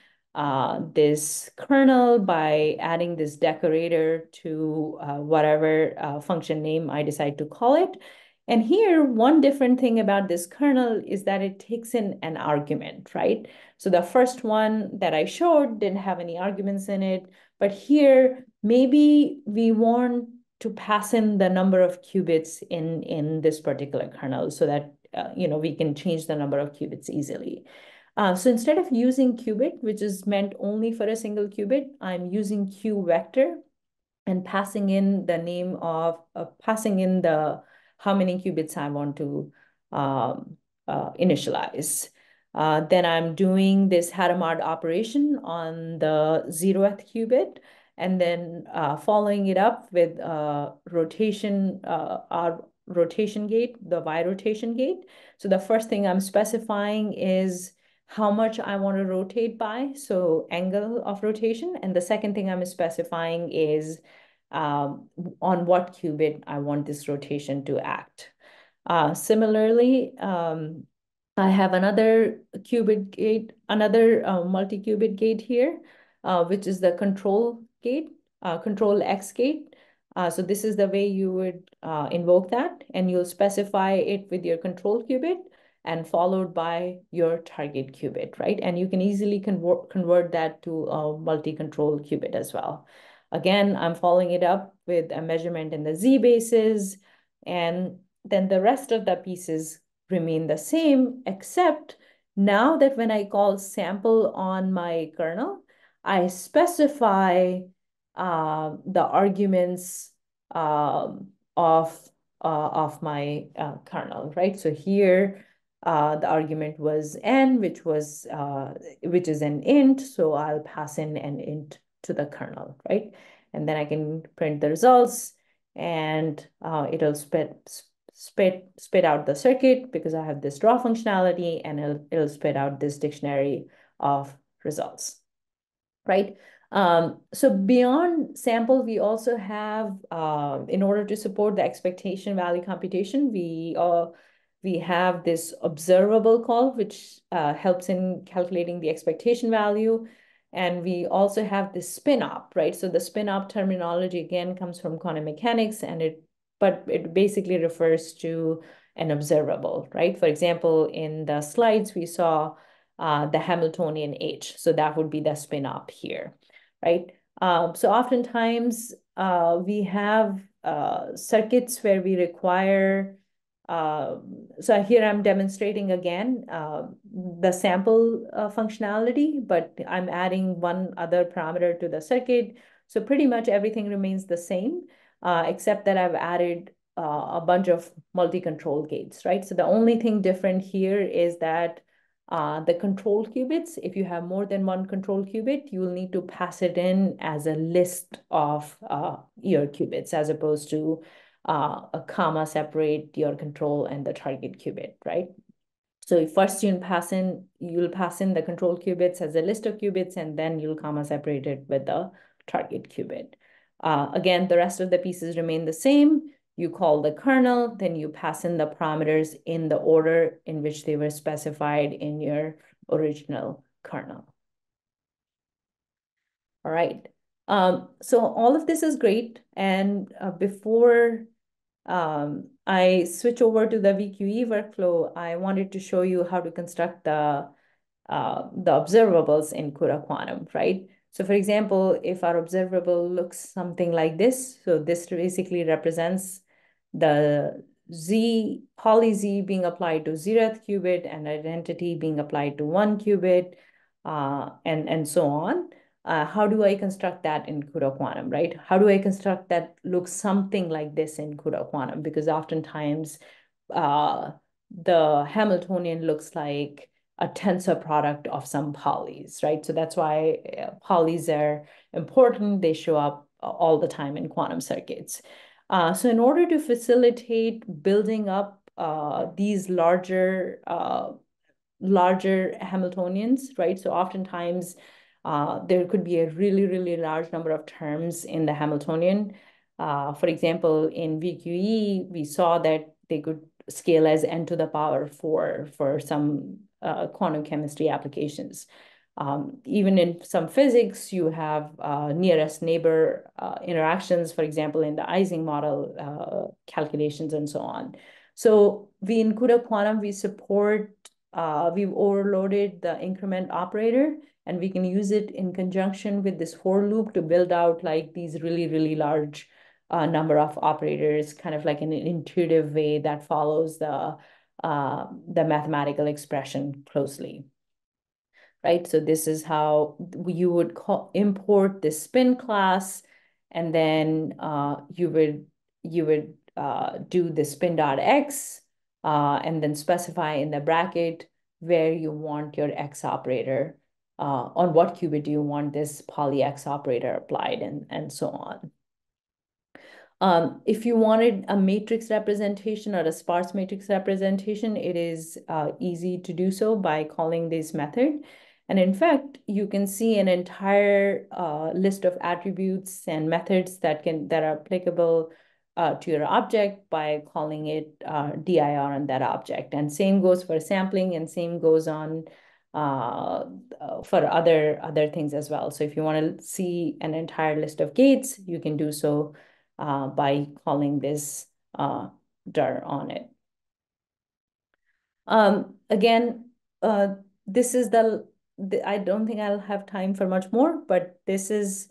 S2: this kernel by adding this decorator to whatever function name I decide to call it. And here, one different thing about this kernel is that it takes in an argument, right? So the first one that I showed didn't have any arguments in it, but here, maybe we want to pass in the number of qubits in this particular kernel so that we can change the number of qubits easily. So instead of using qubit, which is meant only for a single qubit, I'm using q vector and passing in the name of passing in the how many qubits I want to initialize. Then I'm doing this Hadamard operation on the 0th qubit, and then following it up with our rotation gate, the Y rotation gate. So the first thing I'm specifying is how much I want to rotate by, so angle of rotation. And the second thing I'm specifying is on what qubit I want this rotation to act. Similarly, I have another qubit gate, another multi-qubit gate here, which is the control gate, control X gate. So this is the way you would invoke that, and you'll specify it with your control qubit and followed by your target qubit, right? And you can easily convert that to a multi-control qubit as well. Again, I'm following it up with a measurement in the Z basis, and then the rest of the pieces remain the same, except now that when I call sample on my kernel, I specify the arguments of my kernel, right? So here, the argument was n, which is an int, so I'll pass in an int to the kernel, right? And then I can print the results, and it'll spit out the circuit because I have this draw functionality, and it'll spit out this dictionary of results, right? So beyond sample, we also have, in order to support the expectation value computation, we have this observable call, which helps in calculating the expectation value. And we also have this spin-op, right? So the spin-op terminology, again, comes from quantum mechanics, but it basically refers to an observable, right? For example, in the slides, we saw the Hamiltonian H. So that would be the spin-op here, right? So oftentimes we have circuits where we require, so here I'm demonstrating again the sample functionality, but I'm adding one other parameter to the circuit. So pretty much everything remains the same, except that I've added a bunch of multi-control gates, right? So the only thing different here is that the control qubits, if you have more than one control qubit, you will need to pass it in as a list of your qubits, as opposed to a comma separate your control and the target qubit, right? So first you'll pass in the control qubits as a list of qubits, and then you'll comma separate it with the target qubit. Again, the rest of the pieces remain the same. You call the kernel, then you pass in the parameters in the order in which they were specified in your original kernel. All right. So all of this is great. And before I switch over to the VQE workflow, I wanted to show you how to construct the observables in CUDA Quantum, right? So for example, if our observable looks something like this, so this basically represents the poly Z being applied to 0th qubit and identity being applied to 1 qubit, and so on. How do I construct that in CUDA Quantum, right? How do I construct that looks something like this in CUDA Quantum? Because oftentimes uh, the Hamiltonian looks like a tensor product of some polys, right? So that's why polys are important. They show up all the time in quantum circuits. So in order to facilitate building up these larger Hamiltonians, right? So oftentimes there could be a really, really large number of terms in the Hamiltonian. For example, in VQE, we saw that they could scale as n to the power 4 for some quantum chemistry applications. Even in some physics, you have nearest neighbor interactions, for example, in the Ising model calculations and so on. So we in CUDA Quantum, we've overloaded the increment operator, and we can use it in conjunction with this for loop to build out like these really, really large number of operators, kind of like in an intuitive way that follows the mathematical expression closely, right? So this is how you would import the spin class, and then you would do the spin dot x, and then specify in the bracket where you want your x operator, on what qubit do you want this poly x operator applied, and so on. If you wanted a matrix representation or a sparse matrix representation, it is easy to do so by calling this method. And in fact, you can see an entire list of attributes and methods that are applicable to your object by calling it dir on that object. And same goes for sampling, and same goes on for other things as well. So if you want to see an entire list of gates, you can do so by calling this dir on it. Again, this is I don't think I'll have time for much more, but this is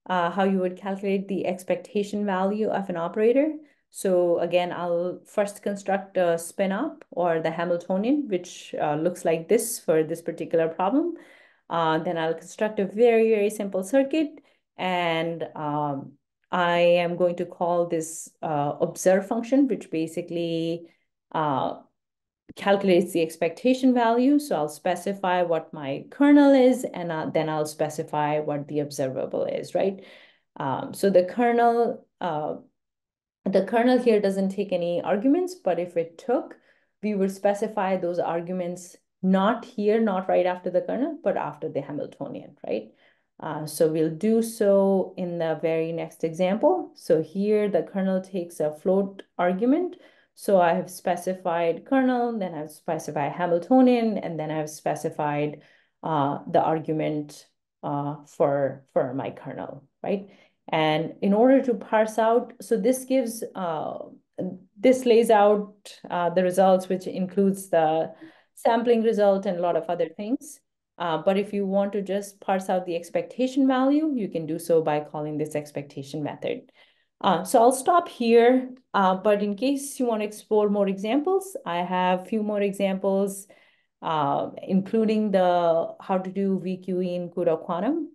S2: how you would calculate the expectation value of an operator. So again, I'll first construct a spin up or the Hamiltonian, which looks like this for this particular problem. Then I'll construct a very, very simple circuit, and I am going to call this observe function, which basically calculates the expectation value. So I'll specify what my kernel is, and then I'll specify what the observable is, right? So the kernel here doesn't take any arguments, but if it took, we would specify those arguments not here, not right after the kernel, but after the Hamiltonian, right? So we'll do so in the very next example. So here the kernel takes a float argument. So I have specified kernel, then I've specified Hamiltonian, and then I've specified the argument for my kernel, right? And in order to parse out, so this lays out the results, which includes the sampling result and a lot of other things. But if you want to just parse out the expectation value, you can do so by calling this expectation method. So I'll stop here, but in case you want to explore more examples, I have a few more examples, including how to do VQE in CUDA Quantum.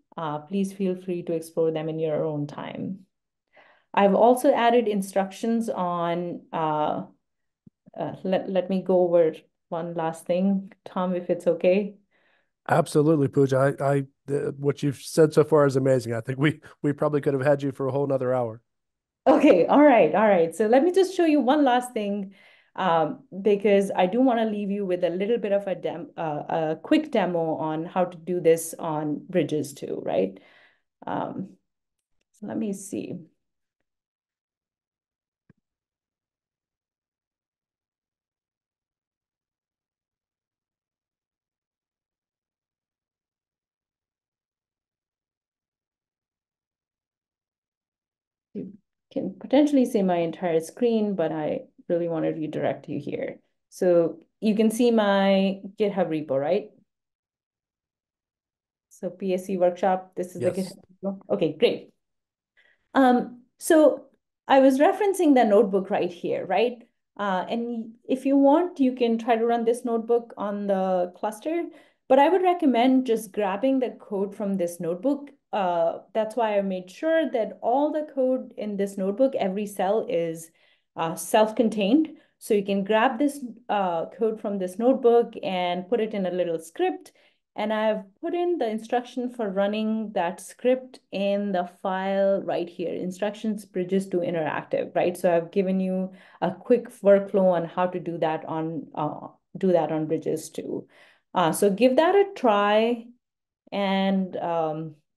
S2: Please feel free to explore them in your own time. I've also added instructions on, let me go over one last thing, Tom, if it's okay.
S1: Absolutely, Pooja. What you've said so far is amazing. I think we probably could have had you for a whole nother hour.
S2: Okay, all right, all right. So let me just show you one last thing, because I do want to leave you with a little bit of a quick demo on how to do this on Bridges-2, right? So let me see. You can potentially see my entire screen, but I really want to redirect you here. So you can see my GitHub repo, right? So PSC workshop, this is the
S1: Yes.
S2: GitHub repo. Okay, great. So I was referencing the notebook right here, right? And if you want, you can try to run this notebook on the cluster, but I would recommend just grabbing the code from this notebook that's why I made sure that all the code in this notebook, every cell is self-contained. So you can grab this code from this notebook and put it in a little script. And I've put in the instruction for running that script in the file right here, instructions Bridges-2 interactive, right? So I've given you a quick workflow on how to do that on Bridges-2. So give that a try. And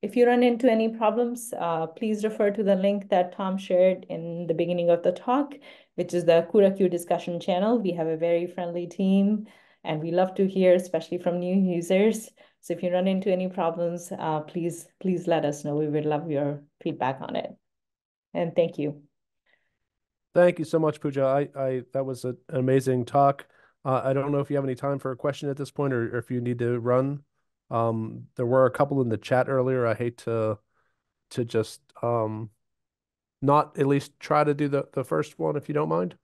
S2: if you run into any problems, please refer to the link that Tom shared in the beginning of the talk, which is the CUDA discussion channel. We have a very friendly team, and we love to hear, especially from new users. So if you run into any problems, please let us know. We would love your feedback on it. And thank you.
S1: Thank you so much, Pooja. I that was an amazing talk. I don't know if you have any time for a question at this point, or if you need to run. There were a couple in the chat earlier. I hate to just not at least try to do the first one if you don't mind.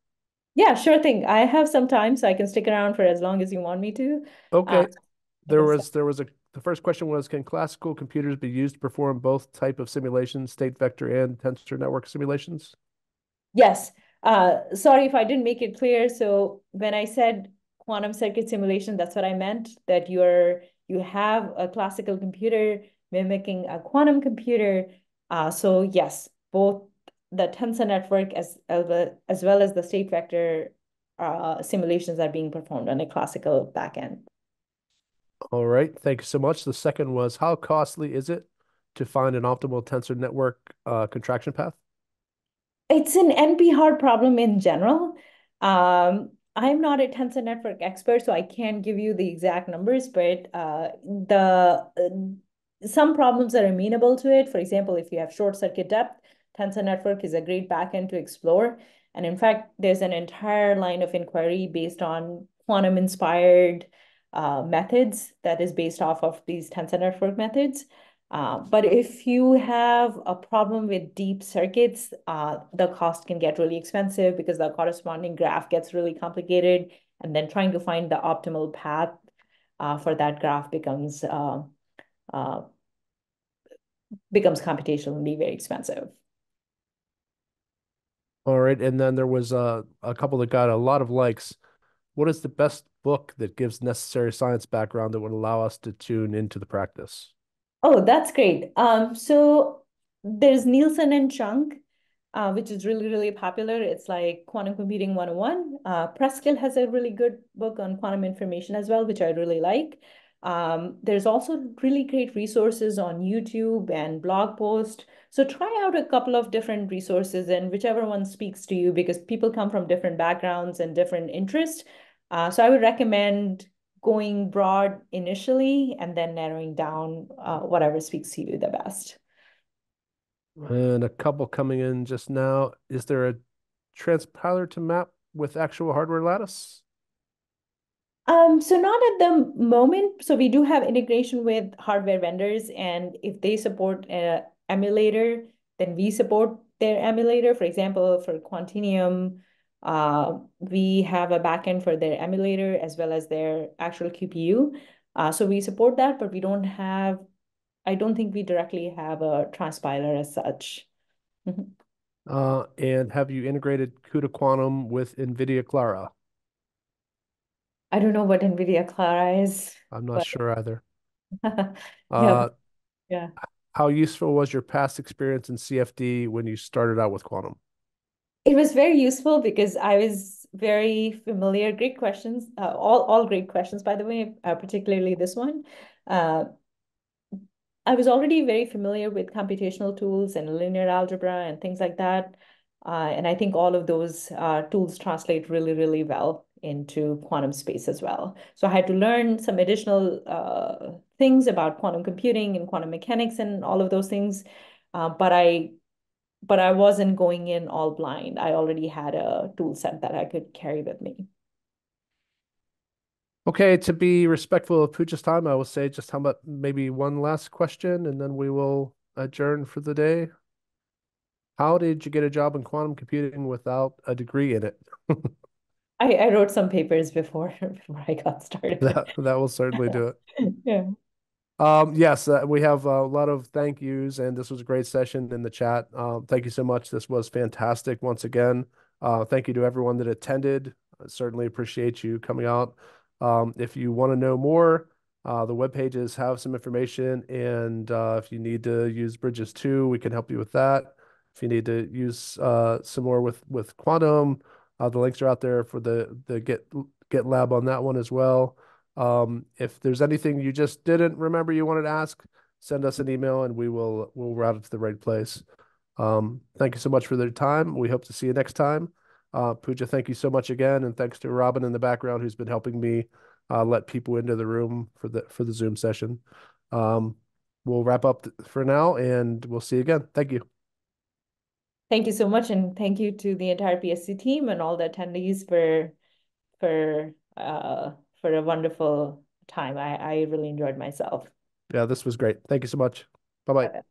S2: Yeah, sure thing. I have some time, so I can stick around for as long as you want me to. Uh,
S1: Okay.
S2: I can start.
S1: There was a the first question was, can classical computers be used to perform both type of simulations, state vector and tensor network simulations?
S2: Yes. Sorry if I didn't make it clear. So when I said quantum circuit simulation, that's what I meant, that you have a classical computer mimicking a quantum computer. So yes, both the tensor network as well as the state vector simulations are being performed on a classical backend.
S1: All right. Thank you so much. The second was, how costly is it to find an optimal tensor network contraction path?
S2: It's an NP-hard problem in general. I'm not a tensor network expert, so I can't give you the exact numbers, but the some problems are amenable to it. For example, if you have short circuit depth, tensor network is a great backend to explore. And in fact, there's an entire line of inquiry based on quantum-inspired methods that is based off of these tensor network methods. But if you have a problem with deep circuits, the cost can get really expensive because the corresponding graph gets really complicated. And then trying to find the optimal path for that graph uh, becomes computationally very expensive.
S1: All right. And then there was a couple that got a lot of likes. What is the best book that gives necessary science background that would allow us to tune into the practice?
S2: Oh, that's great. So there's Nielsen and Chung, which is really, really popular. It's like Quantum Computing 101. Preskill has a really good book on quantum information as well, which I really like. There's also really great resources on YouTube and blog posts. So try out a couple of different resources and whichever one speaks to you, because people come from different backgrounds and different interests. So I would recommend going broad initially and then narrowing down whatever speaks to you the best.
S1: And a couple coming in just now. Is there a transpiler to map with actual hardware lattice?
S2: So not at the moment. So we do have integration with hardware vendors, and if they support an emulator, then we support their emulator. For example, for Quantinium, we have a backend for their emulator as well as their actual QPU. So we support that, but I don't think we directly have a transpiler as such. Mhm.
S1: And have you integrated CUDA Quantum with NVIDIA Clara?
S2: I don't know what NVIDIA Clara is,
S1: I'm not
S2: but
S1: sure either.
S2: yeah,
S1: Uh,
S2: yeah.
S1: how useful was your past experience in CFD when you started out with Quantum?
S2: It was very useful because I was very familiar. Great questions, all great questions, by the way, particularly this one. Uh, I was already very familiar with computational tools and linear algebra and things like that. And I think all of those tools translate really, really well into quantum space as well. So I had to learn some additional things about quantum computing and quantum mechanics and all of those things. But I wasn't going in all blind. I already had a tool set that I could carry with me.
S1: Okay, to be respectful of Pooja's time, I will say just how about maybe one last question and then we will adjourn for the day. How did you get a job in quantum computing without a degree in it?
S2: I wrote some papers before before I got started.
S1: That will certainly do it.
S2: Yeah.
S1: Yes, we have a lot of thank yous, and this was a great session in the chat. Thank you so much. This was fantastic once again. Thank you to everyone that attended. I certainly appreciate you coming out. If you want to know more, the web pages have some information, and if you need to use Bridges-2, we can help you with that. If you need to use some more with Quantum, the links are out there for the GitLab on that one as well. If there's anything you just didn't remember you wanted to ask, send us an email and we'll route it to the right place. Thank you so much for their time. We hope to see you next time. Pooja, thank you so much again, and thanks to Robin in the background who's been helping me let people into the room for the Zoom session. Um, we'll wrap up for now, and we'll see you again. Thank you.
S2: Thank you so much, and thank you to the entire PSC team and all the attendees for for a wonderful time. I really enjoyed myself.
S1: Yeah, this was great. Thank you so much. Bye bye.